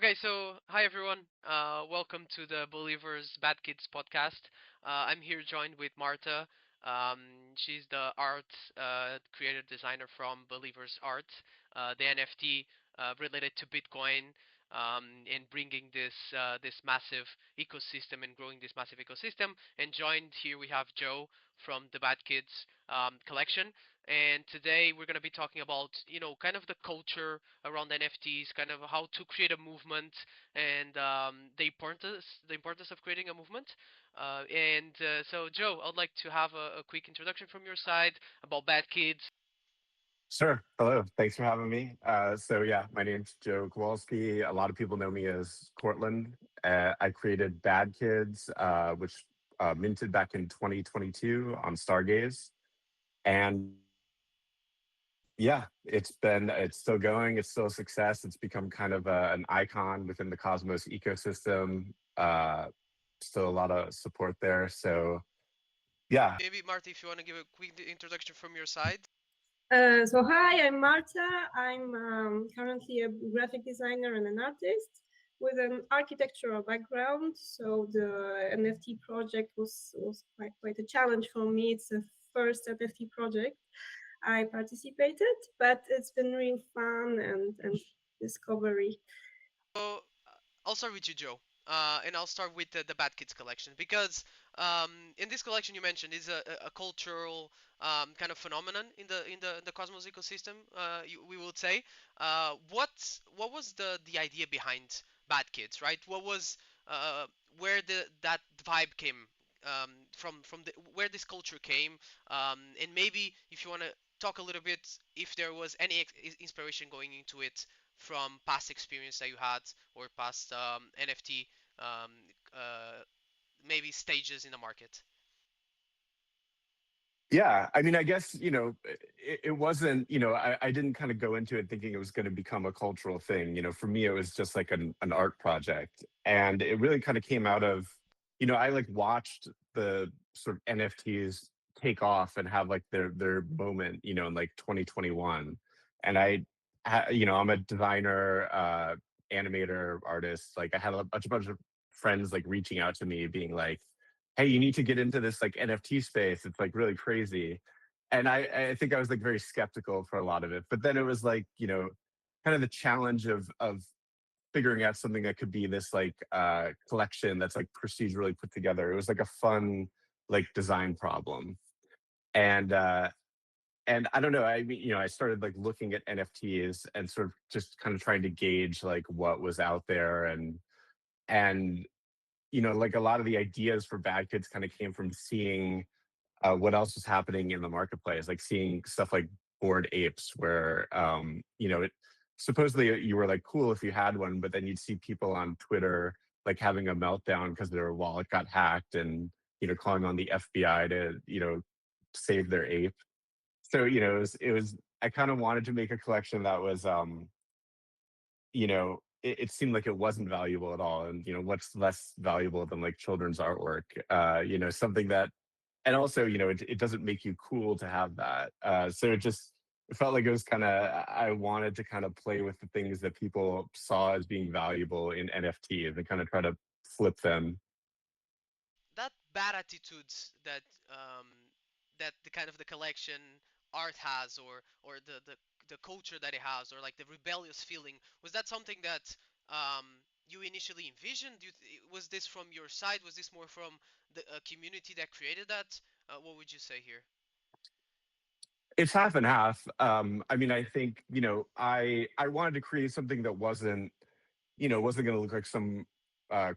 Okay, so hi everyone. Welcome to the Believers Bad Kids podcast. I'm here joined with Marta. Um, she's the art creative designer from Believers Art, the NFT related to Bitcoin, and bringing this massive ecosystem and growing this massive ecosystem. And joined here we have Joe from the Bad Kids collection. And today we're going to be talking about, kind of the culture around NFTs, kind of how to create a movement and the importance of creating a movement. So, Joe, I'd like to have a quick introduction from your side about Bad Kids. Sure. Hello. Thanks for having me. So my name's Joe Kowalski. A lot of people know me as Cortland. I created Bad Kids, which minted back in 2022 on Stargaze. And it's still going. It's still a success. It's become kind of an icon within the Cosmos ecosystem. Still a lot of support there. So yeah, Maybe, Marty, if you want to give a quick introduction from your side. So hi, I'm Marta. I'm currently a graphic designer and an artist with an architectural background. So the NFT project was quite a challenge for me. It's the first NFT project I participated, but it's been real fun and discovery. So I'll start with you, Joe, and I'll start with the Bad Kids collection because in this collection you mentioned is a cultural kind of phenomenon in the Cosmos ecosystem. We would say. What was the idea behind Bad Kids, right? What was where that vibe came from where this culture came, and maybe if you want to talk a little bit if there was any inspiration going into it from past experience that you had or past NFT um, uh, maybe stages in the market. Yeah, I mean, I guess, it wasn't, I didn't kind of go into it thinking it was going to become a cultural thing. For me, it was just like an art project. And it really kind of came out of, I like watched the sort of NFTs take off and have like their moment, in like 2021. And I'm a designer, animator, artist. Like I had a bunch of friends like reaching out to me being like, hey, you need to get into this like NFT space. It's like really crazy. And I think I was like very skeptical for a lot of it. But then it was like, kind of the challenge of figuring out something that could be this like collection that's like procedurally put together. It was like a fun like design problem. And and I don't know, I mean, I started like looking at NFTs and sort of just kind of trying to gauge like what was out there and like a lot of the ideas for Bad Kids kind of came from seeing what else was happening in the marketplace, like seeing stuff like Bored Apes, where supposedly you were like cool if you had one, but then you'd see people on Twitter like having a meltdown because their wallet got hacked and calling on the FBI to save their ape. So it was I kind of wanted to make a collection that was it seemed like it wasn't valuable at all. And what's less valuable than like children's artwork? Something that, and also it doesn't make you cool to have that. So it felt like it was kind of, I wanted to kind of play with the things that people saw as being valuable in NFTs and kind of try to flip them. That bad attitudes that the kind of the collection art has or the culture that it has or like the rebellious feeling, was that something that you initially envisioned? Was this from your side? Was this more from the community that created that? What would you say here? It's half and half. I mean, I think I wanted to create something that wasn't going to look like some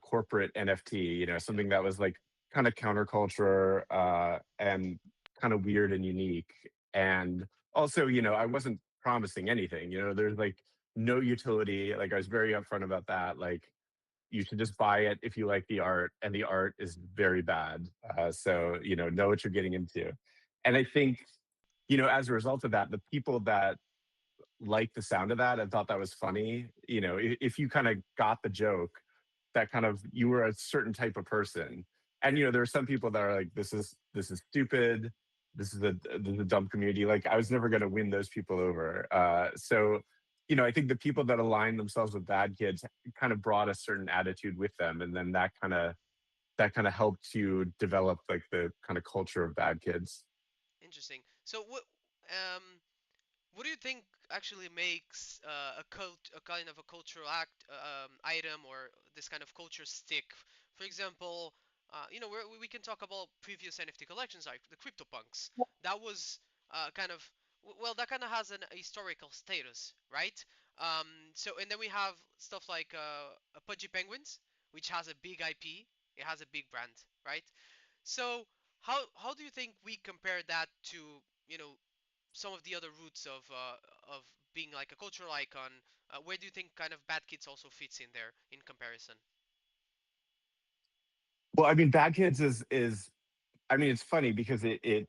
corporate NFT. Something that was like kind of counterculture and kind of weird and unique. And also, I wasn't promising anything. There's like no utility. Like I was very upfront about that. Like you should just buy it if you like the art, and the art is very bad. So know what you're getting into. And I think as a result of that, the people that liked the sound of that and thought that was funny, if you kind of got the joke, that kind of you were a certain type of person. And there are some people that are like, this is stupid. This is a dumb community. Like I was never going to win those people over. So I think the people that align themselves with bad kids kind of brought a certain attitude with them, and then that kind of helped you develop like the kind of culture of bad kids. Interesting. So um what do you think actually makes a kind of a cultural act item or this kind of culture stick? For example, we can talk about previous NFT collections like the CryptoPunks. That was kind of well, that kind of has an historical status, right? So and then we have stuff like Pudgy Penguins, which has a big IP. It has a big brand, right? So how do you think we compare that to you know some of the other roots of being like a cultural icon? Where do you think kind of Bad Kids also fits in there in comparison? Well, I mean, bad kids is I mean, it's funny because it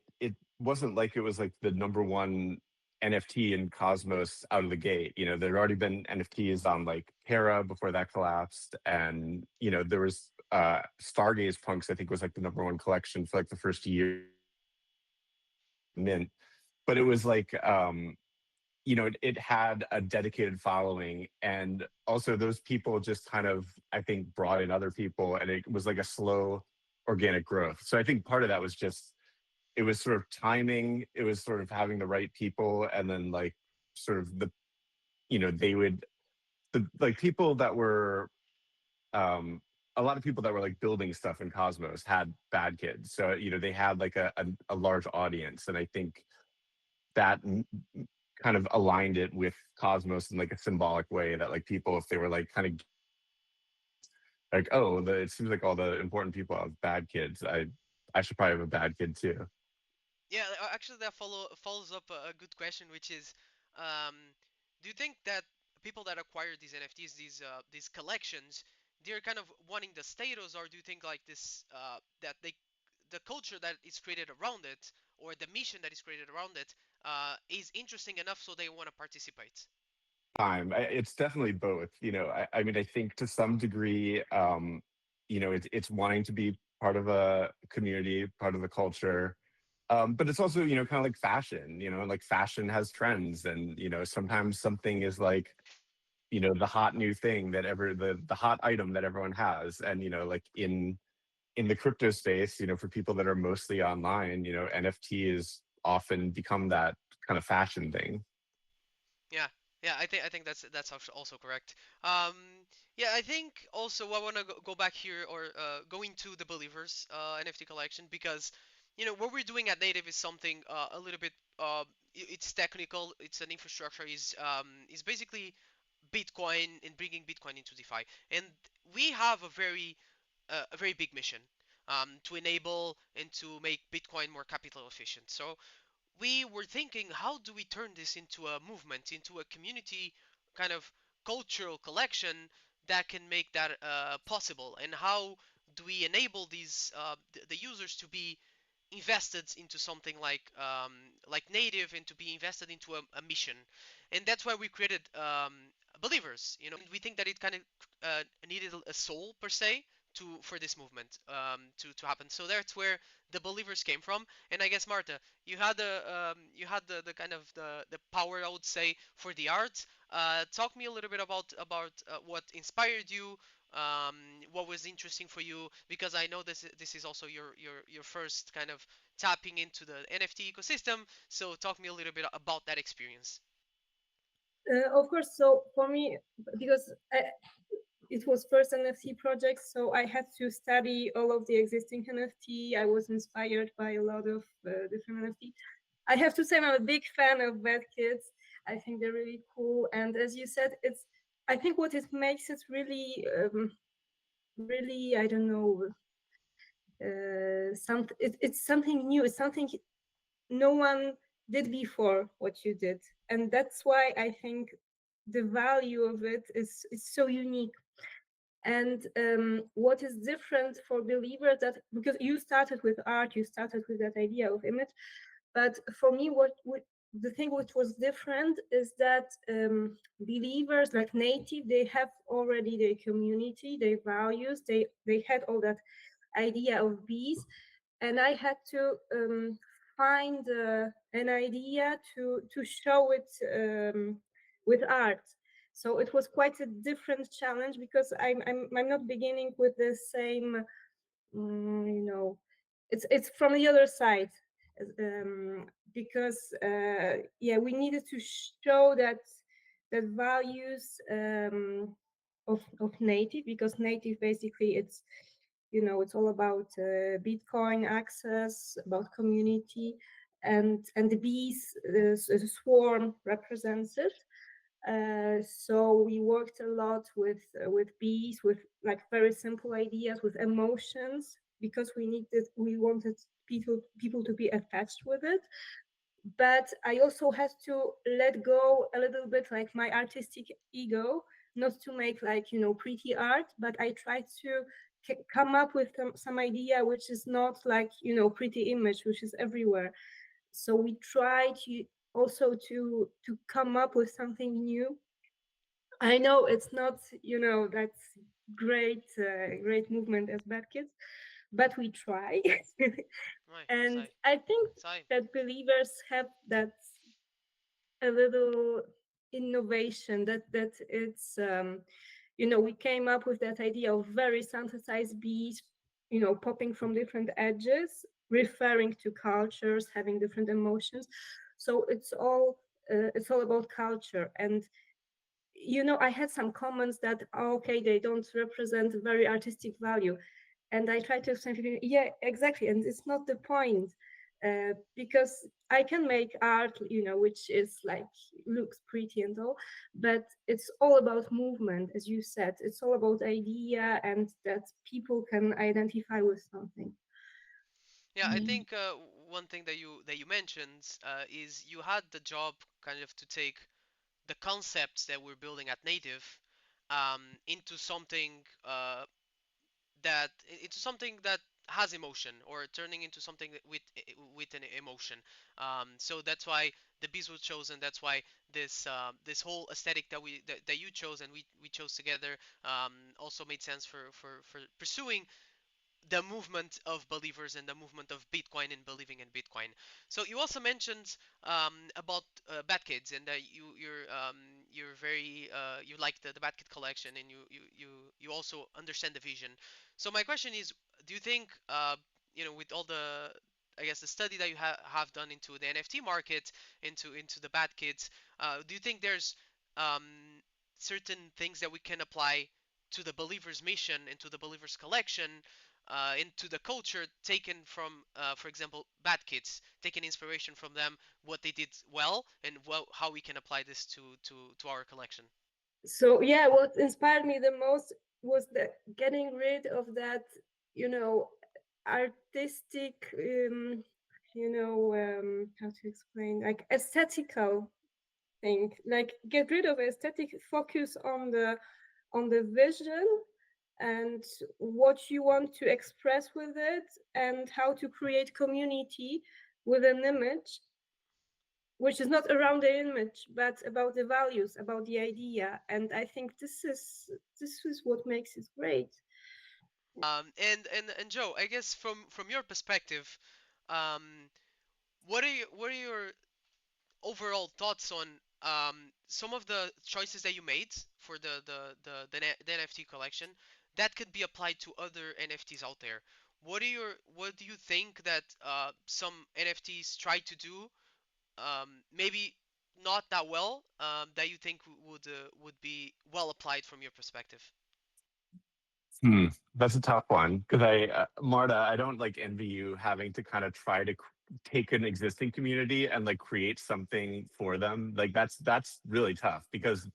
wasn't like it was like the number one NFT in Cosmos out of the gate. There'd already been NFTs on like Terra before that collapsed, and there was Stargaze Punks. I think was like the number one collection for like the first year mint, but it was like it had a dedicated following, and also those people just kind of I think brought in other people, and it was like a slow organic growth. So I think part of that was just it was sort of timing. It was sort of having the right people, and then like sort of they would the like people that were um a lot of people that were like building stuff in Cosmos had bad kids, so they had like a large audience, and I think that kind of aligned it with Cosmos in like a symbolic way that like people, if they were like kind of like, oh, it seems like all the important people have bad kids, I should probably have a bad kid too. Yeah, actually, that follows up a good question, which is, um, do you think that people that acquire these NFTs, these collections, they're kind of wanting the status, or do you think like this that the culture that is created around it, or the mission that is created around it, is interesting enough so they want to participate? Time. It's definitely both. I mean, I think to some degree, it's wanting to be part of a community, part of the culture. But it's also, kind of like fashion. Like fashion has trends, and sometimes something is like, the hot new thing the hot item that everyone has, and like in the crypto space, for people that are mostly online, NFT is often become that kind of fashion thing. Yeah, yeah, I think that's also correct. Um, yeah, I think also I want to go back here or go into the Believers NFT collection because what we're doing at Native is something a little bit it's technical. It's an infrastructure is basically Bitcoin and bringing Bitcoin into DeFi, and we have a very big mission to enable and to make Bitcoin more capital efficient. So we were thinking, how do we turn this into a movement, into a community kind of cultural collection that can make that possible? And how do we enable the users to be invested into something like native and to be invested into a mission? And that's why we created Believers. And we think that it kind of needed a soul per se for this movement to happen. So that's where the Believers came from. And I guess Marta, you had the kind of the power, I would say, for the art. Talk me a little bit about what inspired you, um, what was interesting for you, because I know this is also your first kind of tapping into the NFT ecosystem. So talk me a little bit about that experience. Of course, so for me, because it was first NFT project, so I had to study all of the existing NFT. I was inspired by a lot of different NFT. I have to say I'm a big fan of Bad Kids. I think they're really cool, and as you said, I think what it makes it really, really, I don't know, it's something new. It's something no one did before what you did, and that's why I think the value of it is so unique. And what is different for Believers, that because you started with art, you started with that idea of image, but for me, the thing which was different is that Believers, like Native, they have already their community, their values, they had all that idea of bees, and I had to find an idea to show it with art. So it was quite a different challenge because I'm not beginning with the same, you know, it's from the other side, because yeah, we needed to show that values, of native, because native basically it's, it's all about Bitcoin access, about community, and the bees, the swarm represents it. So we worked a lot with bees, with like very simple ideas, with emotions, because we wanted people to be attached with it. But I also had to let go a little bit, like my artistic ego, not to make like, pretty art, but I tried to come up with some idea which is not like, pretty image which is everywhere. So we try to also to come up with something new. I know it's not, that's great movement as bad kids, but we try. Right. And Sai. I think Sai. that believers have that a little innovation, that it's, we came up with that idea of very synthesized beats, popping from different edges, referring to cultures, having different emotions. So it's all about culture. And I had some comments that, oh, okay, they don't represent very artistic value. And I try to explain to people, yeah, exactly. And it's not the point, because I can make art, which is like, looks pretty and all, but it's all about movement, as you said. It's all about idea and that people can identify with something. Yeah, I Mm. think one thing that you mentioned is you had the job kind of to take the concepts that we're building at Native into something that has emotion, or turning into something with an emotion. So that's why the bees were chosen. That's why this whole aesthetic that you chose and we chose together also made sense for pursuing the movement of believers and the movement of Bitcoin and believing in Bitcoin. So you also mentioned about Bad Kids, and that you're very you like the Bad Kid collection, and you also understand the vision. So my question is, do you think with all the, I guess, the study that you have done into the NFT market, into the Bad Kids, do you think there's um, certain things that we can apply to the Believers mission and to the Believers collection, into the culture, taken from, for example, Bad Kids, taking inspiration from them, what they did well, and how we can apply this to our collection? So yeah, what inspired me the most was that getting rid of that, you know, artistic, how to explain, like aesthetical thing. Like get rid of aesthetic, focus on the vision and what you want to express with it, and how to create community with an image which is not around the image but about the values, about the idea. And I think this is what makes it great. And Joe, I guess from your perspective, um, what are your overall thoughts on some of the choices that you made for the NFT collection that could be applied to other NFTs out there? What do you think that some NFTs try to do, maybe not that well, that you think would be well applied from your perspective? Hmm, that's a tough one because Marta, I don't like envy you having to kind of try to take an existing community and like create something for them. Like that's really tough because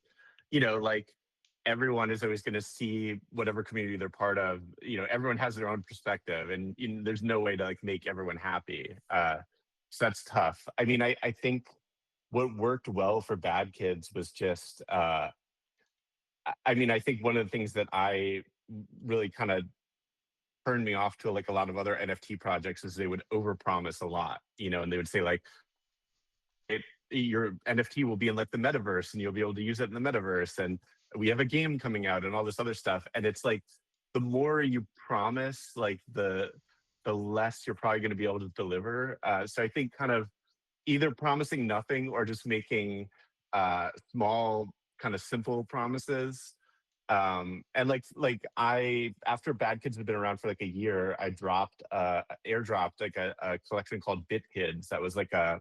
like everyone is always going to see whatever community they're part of. Everyone has their own perspective, and there's no way to like make everyone happy. So that's tough. I mean, I think what worked well for Bad Kids was just I mean, I think one of the things that I really kind of turned me off to like a lot of other NFT projects is they would overpromise a lot, and they would say like your NFT will be in like the metaverse and you'll be able to use it in the metaverse, and we have a game coming out and all this other stuff. And it's like the more you promise, like the less you're probably going to be able to deliver. So I think kind of either promising nothing or just making small, kind of simple promises. And like I after Bad Kids had been around for like a year, I airdropped like a collection called Bit Kids that was like a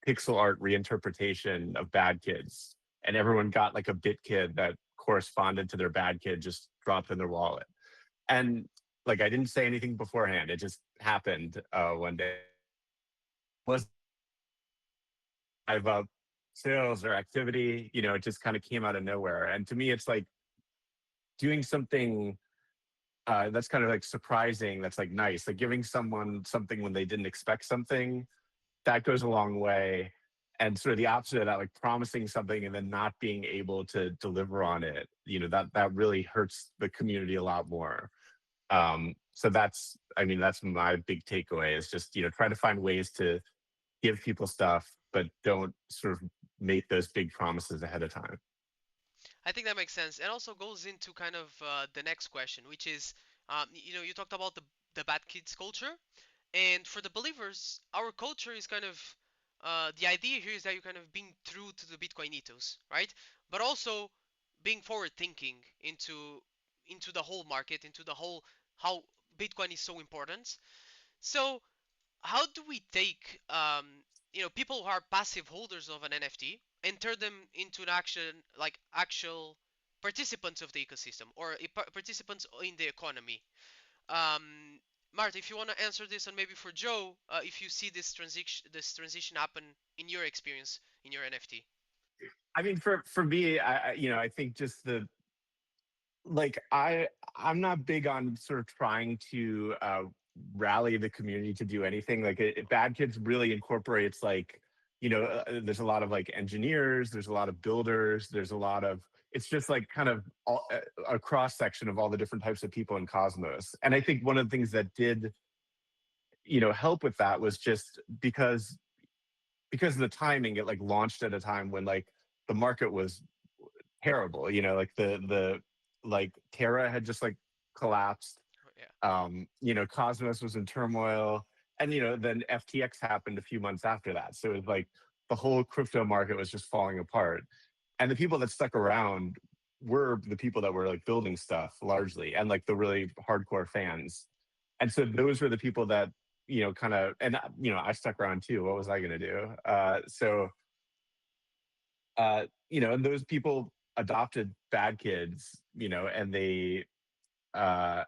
pixel art reinterpretation of Bad Kids, and everyone got like a Bit Kid that corresponded to their Bad Kid just dropped in their wallet. And like I didn't say anything beforehand; it just happened one day. Was I've sales or activity, it just kind of came out of nowhere. And to me, it's like doing something that's kind of like surprising. That's like nice, like giving someone something when they didn't expect something. That goes a long way. And sort of the opposite of that, like promising something and then not being able to deliver on it, that really hurts the community a lot more. So I mean, that's my big takeaway is just, try to find ways to give people stuff, but don't sort of make those big promises ahead of time. I think that makes sense, and also goes into kind of the next question, which is, you talked about the bad kids culture, and for the believers, our culture is kind of the idea here is that you're kind of being true to the Bitcoin ethos, right? But also being forward thinking into the whole market, into the whole how Bitcoin is so important. So how do we take people who are passive holders of an NFT and turn them into an action like actual participants of the ecosystem or participants in the economy? Um, Marta, if you want to answer this, and maybe for Joe, if you see this transition happen in your experience in your NFT. I mean, for me, I think just like I'm not big on sort of trying to rally the community to do anything. Like Bad Kids really incorporates like there's a lot of like engineers, there's a lot of builders, there's a lot of it's just like kind of a cross section of all the different types of people in Cosmos. And I think one of the things that did help with that was just because of the timing. It like launched at a time when like the market was terrible. Like the like Terra had just like collapsed. Oh, yeah. Cosmos was in turmoil, and then FTX happened a few months after that. So it was like the whole crypto market was just falling apart, and the people that stuck around were the people that were like building stuff largely, and like the really hardcore fans. And so those were the people that kind of, and I stuck around too. What was I going to do? And those people adopted Bad Kids, and uh,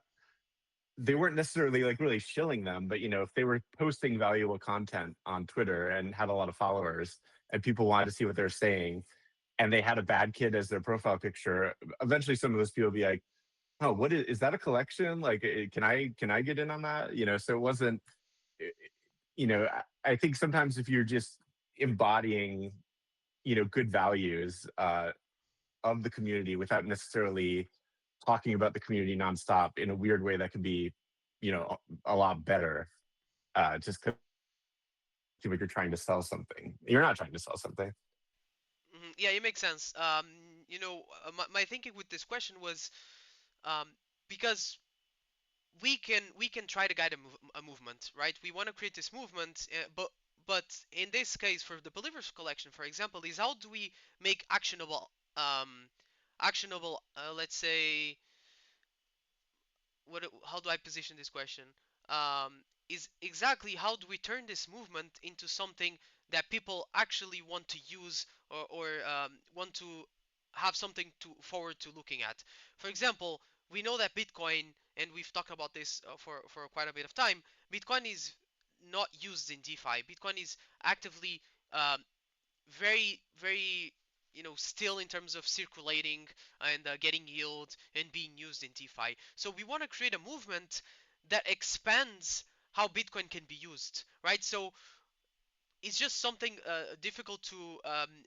they weren't necessarily like really shilling them, but if they were posting valuable content on Twitter and had a lot of followers, and people wanted to see what they're saying, and they had a Bad Kid as their profile picture, eventually some of those people would be like, "Oh, what is that a collection? Like, can I get in on that?" So it wasn't. eh, I think sometimes if you're just embodying good values of the community without necessarily talking about the community nonstop in a weird way that can be a lot better, just because like you're trying to sell something. You're not trying to sell something. Yeah, it makes sense. My thinking with this question was um, because we can try to guide a movement, right? We want to create this movement, but in this case, for the Believers collection, for example, is how do we make let's say, how do I position this question? Is exactly how do we turn this movement into something that people actually want to use or want to have something to forward to looking at. For example, we know that Bitcoin, and we've talked about this for quite a bit of time. Bitcoin is not used in DeFi. Bitcoin is actively um, very still in terms of circulating and getting yield and being used in DeFi. So we want to create a movement that expands how Bitcoin can be used, right? So it's just something difficult to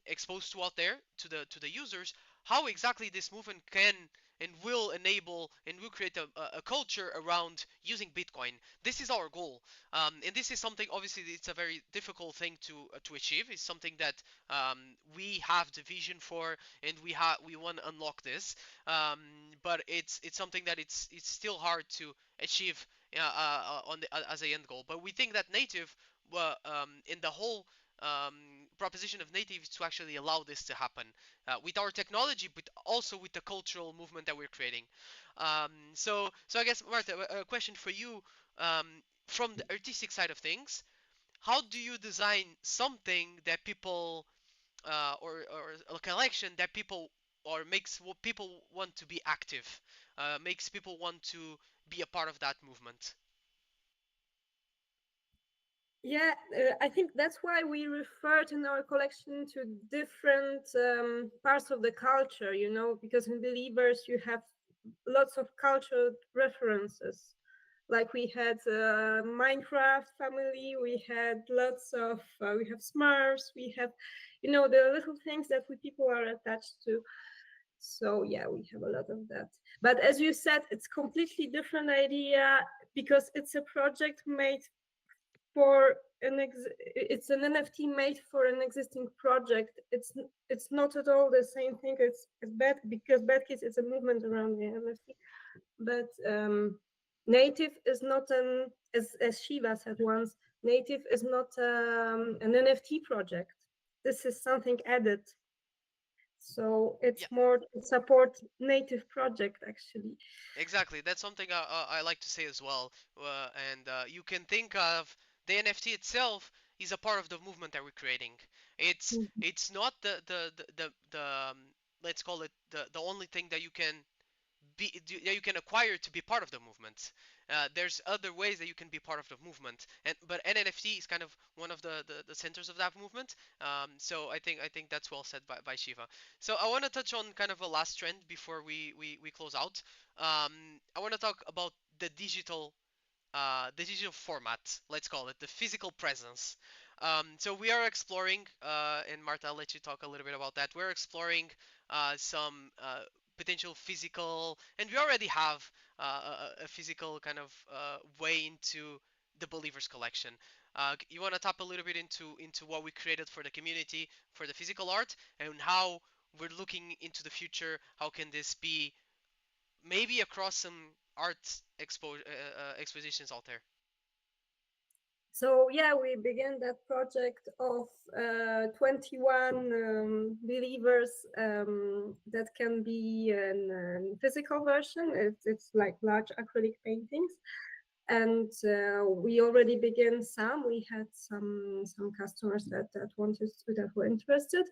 expose to out there to the users. How exactly this movement can and will enable and will create a culture around using Bitcoin. This is our goal, and this is something. Obviously, it's a very difficult thing to achieve. It's something that we have the vision for, and we want to unlock this. But it's something that it's still hard to achieve as a end goal. But we think that native in the whole proposition of native is to actually allow this to happen with our technology, but also with the cultural movement that we're creating. So I guess Marta, a question for you, from the artistic side of things. How do you design something that people or a collection that people or makes people want to be active, makes people want to be a part of that movement? Yeah, I think that's why we referred in our collection to different parts of the culture, because in Believers you have lots of cultural references. Like we had Minecraft family, we had lots of, we have Smurfs, we have, the little things that we people are attached to. So yeah, we have a lot of that. But as you said, it's completely different idea because it's a project made for it's an NFT made for an existing project. It's not at all the same thing as bad because Bad Kids is a movement around the NFT, but native is not as Shiva said once. Native is not an NFT project. This is something added. So Yeah, it's more to support native project actually. exactly. That's something I like to say as well. And you can think of the NFT itself is a part of the movement that we're creating. It's not the let's call it the only thing that you can that you can acquire to be part of the movement. There's other ways that you can be part of the movement, and but NFT is kind of one of the centers of that movement. So I think that's well said by Shiva. So I want to touch on kind of a last trend before we close out. I want to talk about the digital format, let's call it, the physical presence. So we are exploring, and Marta, I'll let you talk a little bit about that. We're exploring some potential physical, and we already have a physical kind of way into the Believers collection. You want to tap a little bit into what we created for the community, for the physical art, and how we're looking into the future. How can this be maybe across some art expositions out there? So yeah, we began that project of 21 believers that can be a physical version. It's like large acrylic paintings, and we already began some. We had some customers that were interested,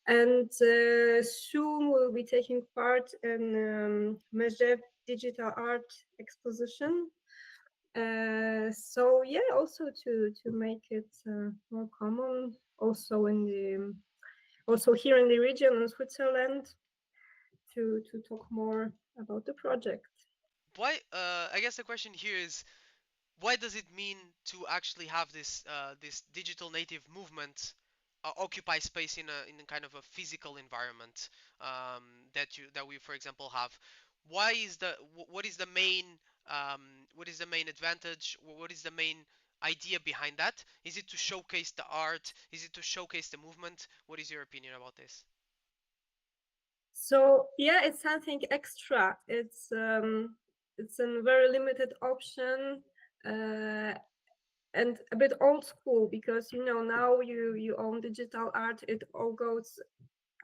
and soon we'll be taking part in Mejev Digital Art Exposition. So yeah, also to make it more common, also here in the region in Switzerland, to talk more about the project. Why? I guess the question here is, what does it mean to actually have this digital native movement occupy space in a kind of a physical environment, that we, for example, have? Why is what is the main what is the main advantage? What is the main idea behind that? Is it to showcase the art? Is it to showcase the movement? What is your opinion about this? So yeah, it's something extra. It's a very limited option. And a bit old school because now you own digital art, it all goes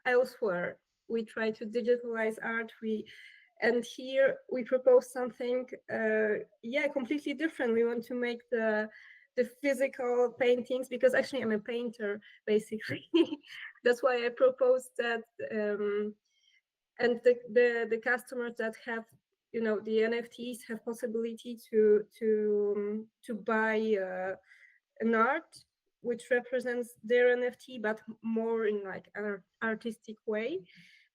elsewhere. We try to digitalize art, and here we propose something yeah, completely different. We want to make the physical paintings because actually I'm a painter basically. That's why I proposed that. And the customers that have the NFTs have possibility to buy an art which represents their NFT, but more in like an artistic way,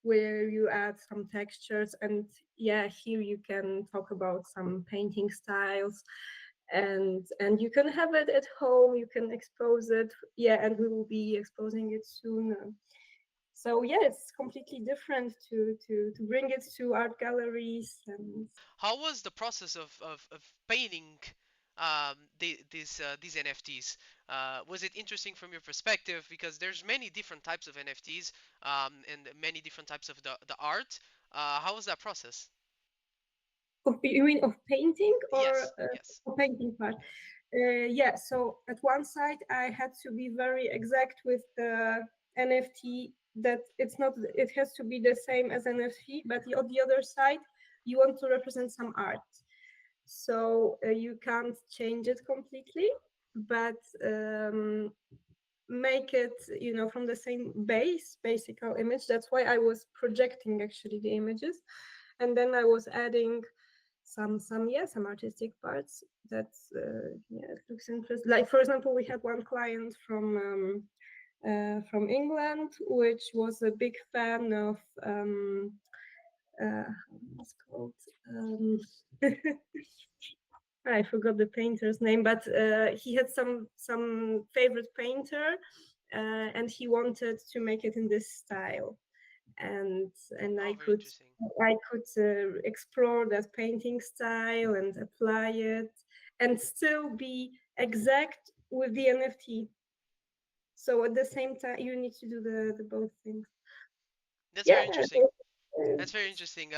where you add some textures. And yeah, here you can talk about some painting styles, and you can have it at home, you can expose it. Yeah, and we will be exposing it soon. So yeah, it's completely different to bring it to art galleries. And How was the process of painting these NFTs? Was it interesting from your perspective? Because there's many different types of NFTs, and many different types of the art. How was that process? you mean of painting or Yes, yes. painting part? Yeah, so at one side I had to be very exact with the NFT, that it has to be the same as NFT, but on the other side you want to represent some art. So you can't change it completely, but make it, from the same basic image. That's why I was projecting actually the images, and then I was adding some artistic parts. That's yeah, it looks interesting. Like for example, we had one client from England, which was a big fan of what's called um, I forgot the painter's name, but he had some favorite painter, and he wanted to make it in this style, and and Oh, I very could interesting. I could explore that painting style and apply it, and still be exact with the NFT. So at the same time, you need to do the both things. That's very Yeah. interesting. That's very interesting.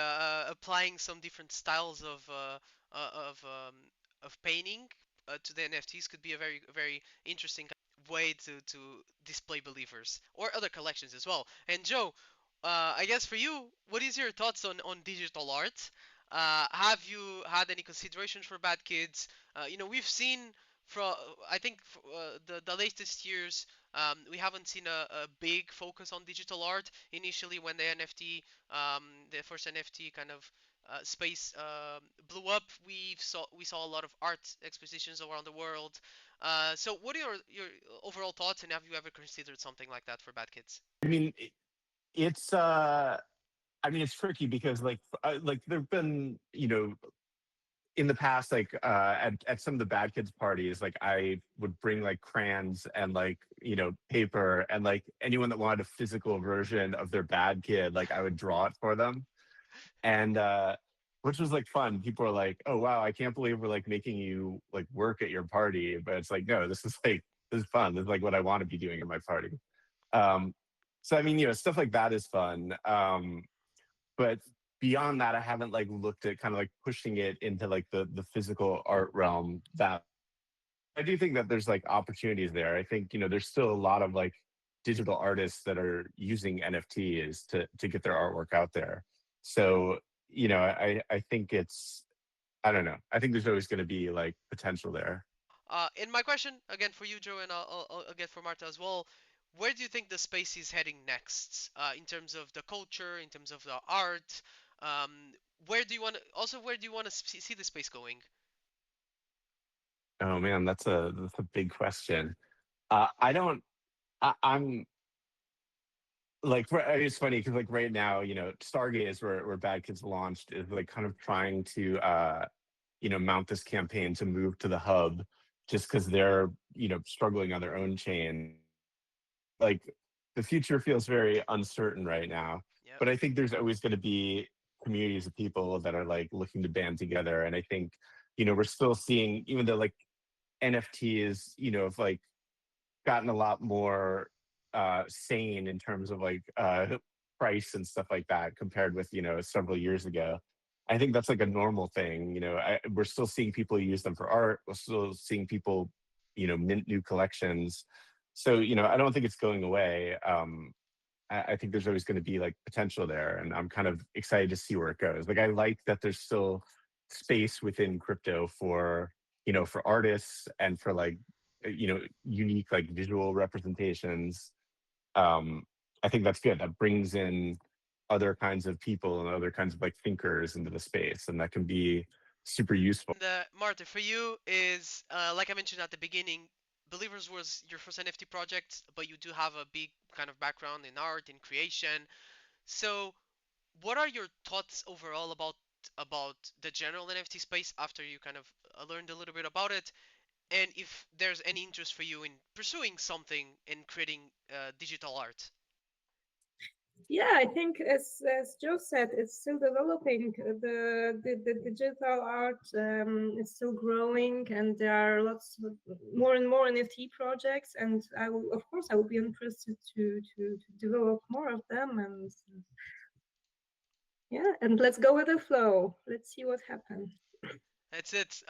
Applying some different styles uh, of um, of painting to the NFTs could be a very interesting way to display believers or other collections as well. And Joe, I guess for you, what is your thoughts on digital art? Have you had any considerations for bad kids? We've seen from I think the latest years, we haven't seen a big focus on digital art. Initially, when the NFT, the first NFT kind of space blew up, we saw a lot of art expositions around the world. So, what are your overall thoughts, and have you ever considered something like that for bad kids? I mean, it's I mean, it's tricky because like there've been, in the past, like at some of the bad kids parties, like I would bring like crayons and like, paper, and like anyone that wanted a physical version of their bad kid, like I would draw it for them. And which was like fun. People are like, "Oh wow, I can't believe we're like making you like work at your party." But it's like, no, this is fun. This is like what I want to be doing at my party. Um, so I mean, stuff like that is fun. But beyond that, I haven't like looked at kind of like pushing it into like the physical art realm. That I do think that there's like opportunities there. I think, there's still a lot of like digital artists that are using NFTs to get their artwork out there. So, I think it's, I don't know. I think there's always going to be like potential there. And my question again for you, Joe, and I'll get for Marta as well. Where do you think the space is heading next, in terms of the culture, in terms of the art? Um, where do you want to see the space going? Oh man, that's a big question. I don't. I'm like it's funny because like right now, Stargate is where Bad Kids launched, is like kind of trying to mount this campaign to move to the hub, just because they're struggling on their own chain. Like the future feels very uncertain right now, Yep. but I think there's always going to be communities of people that are like looking to band together. And I think we're still seeing, even though like NFTs have like gotten a lot more sane in terms of like price and stuff like that compared with several years ago. I think that's like a normal thing. We're still seeing people use them for art. We're still seeing people mint new collections. So I don't think it's going away. I think there's always going to be like potential there, and I'm kind of excited to see where it goes. Like I like that there's still space within crypto for for artists and for like unique like visual representations. um I think that's good. That brings in other kinds of people and other kinds of like thinkers into the space, and that can be super useful. And Marta, for you is like I mentioned at the beginning, Believers was your first NFT project, but you do have a big kind of background in art, in creation. So, what are your thoughts overall about the general NFT space after you kind of learned a little bit about it, and if there's any interest for you in pursuing something in creating digital art? Yeah, I think as Joe said, it's still developing. The digital art is still growing, and there are lots of more and more NFT projects. And I will, of course, I will be interested to develop more of them. And yeah, and let's go with the flow. Let's see what happens. That's it.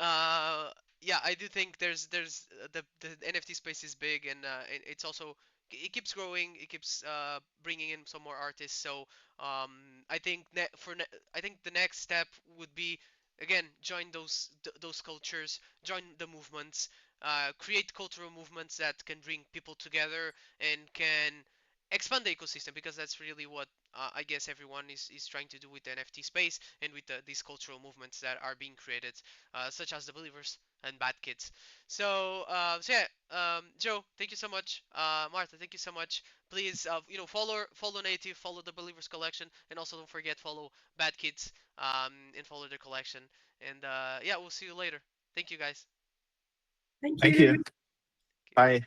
yeah, I do think the NFT space is big, and it's also it keeps growing. It keeps bringing in some more artists. So I think I think the next step would be, again, join those cultures, join the movements, create cultural movements that can bring people together and can expand the ecosystem, because that's really what I guess everyone is trying to do with the NFT space and with these cultural movements that are being created, such as the Believers and Bad Kids. So yeah, Joe, thank you so much. Martha, thank you so much. Please, follow Native, follow the Believers collection, and also don't forget follow Bad Kids, and follow their collection. And yeah, we'll see you later. Thank you, guys. Thank Thank you. you. Bye.